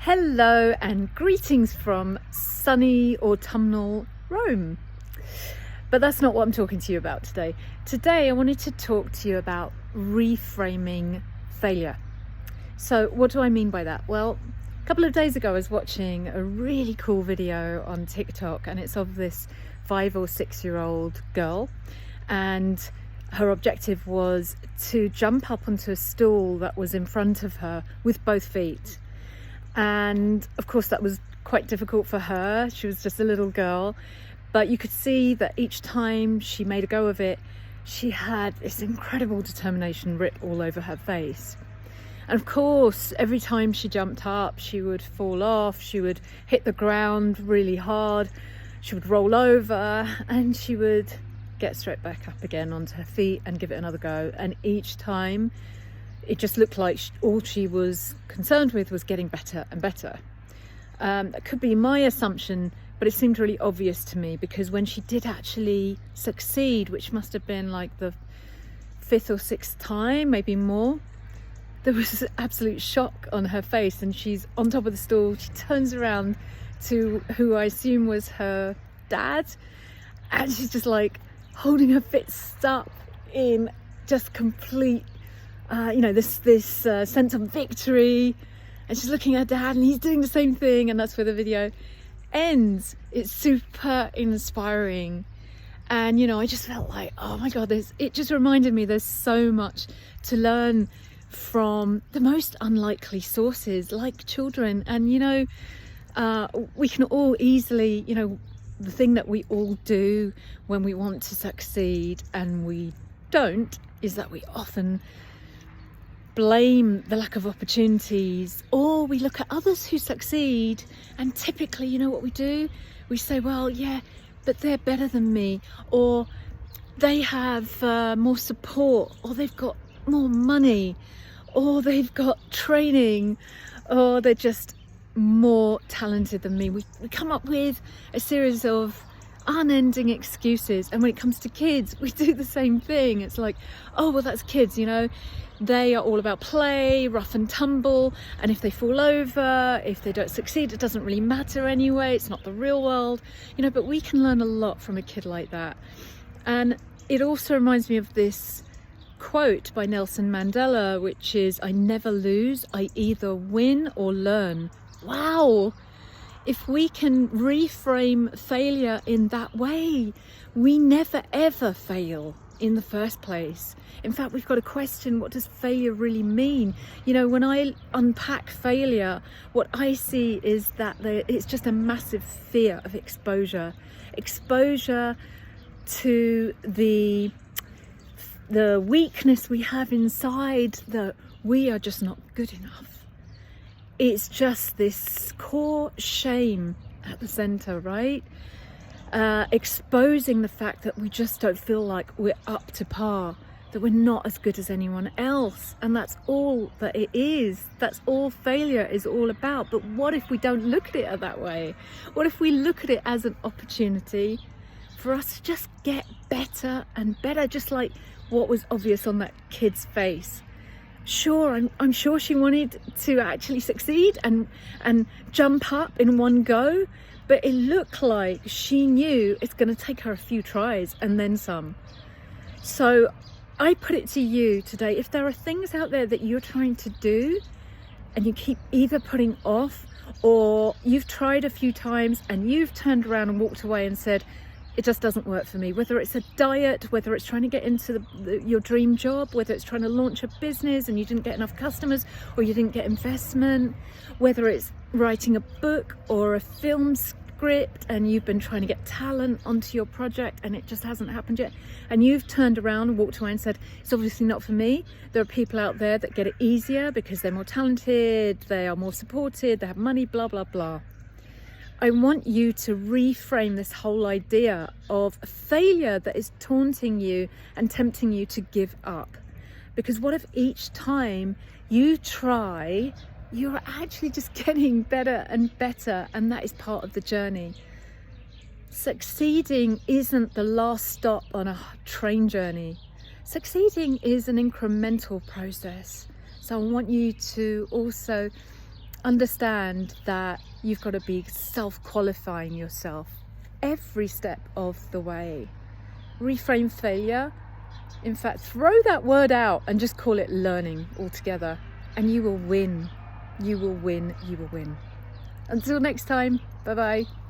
Hello and greetings from sunny autumnal Rome. But that's not what I'm talking to you about today. Today I wanted to talk to you about reframing failure. So what do I mean by that? Well, a couple of days ago I was watching a really cool video on TikTok, and it's of this 5 or 6 year old girl, and her objective was to jump up onto a stool that was in front of her with both feet. And of course that was quite difficult for her. She was just a little girl, but you could see that each time she made a go of it, she had this incredible determination writ all over her face. And of course, every time she jumped up, she would fall off, she would hit the ground really hard, she would roll over, and she would get straight back up again onto her feet and give it another go. And each time it just looked like all she was concerned with was getting better and better. That could be my assumption, but it seemed really obvious to me, because when she did actually succeed, which must have been like the 5th or 6th time, maybe more, there was absolute shock on her face, and she's on top of the stool. She turns around to who I assume was her dad, and she's just like holding her fists up in just complete this sense of victory, and she's looking at her dad and he's doing the same thing, and that's where the video ends. It's super inspiring, and I just felt like, oh my god, it just reminded me there's so much to learn from the most unlikely sources, like children. And we can all easily, the thing that we all do when we want to succeed and we don't, is that we often blame the lack of opportunities, or we look at others who succeed, and typically, what we do, we say, well, yeah, but they're better than me, or they have more support, or they've got more money, or they've got training, or they're just more talented than me. We come up with a series of unending excuses. And when it comes to kids, we do the same thing. It's like, oh well, that's kids, they are all about play, rough and tumble, and if they fall over, if they don't succeed, it doesn't really matter anyway, it's not the real world, but we can learn a lot from a kid like that. And it also reminds me of this quote by Nelson Mandela, which is, I never lose, I either win or learn. Wow! If we can reframe failure in that way, we never ever fail in the first place. In fact, we've got to question, what does failure really mean? When I unpack failure, what I see is that it's just a massive fear of exposure to the weakness we have inside, that we are just not good enough. It's just this core shame at the center, right? Exposing the fact that we just don't feel like we're up to par, that we're not as good as anyone else. And that's all that it is. That's all failure is all about. But what if we don't look at it that way? What if we look at it as an opportunity for us to just get better and better, just like what was obvious on that kid's face? Sure, I'm sure she wanted to actually succeed and jump up in one go, but it looked like she knew it's going to take her a few tries and then some. So I put it to you today, if there are things out there that you're trying to do and you keep either putting off, or you've tried a few times and you've turned around and walked away and said, it just doesn't work for me, whether it's a diet, whether it's trying to get into your dream job, whether it's trying to launch a business and you didn't get enough customers, or you didn't get investment, whether it's writing a book or a film script and you've been trying to get talent onto your project and it just hasn't happened yet, and you've turned around and walked away and said, it's obviously not for me. There are people out there that get it easier because they're more talented, they are more supported, they have money, blah blah blah. I want you to reframe this whole idea of failure that is taunting you and tempting you to give up. Because what if each time you try, you're actually just getting better and better, and that is part of the journey. Succeeding isn't the last stop on a train journey. Succeeding is an incremental process. So I want you to also understand that you've got to be self-qualifying yourself every step of the way. Reframe failure. In fact, throw that word out and just call it learning altogether, and you will win. You will win. You will win. Until next time, bye bye.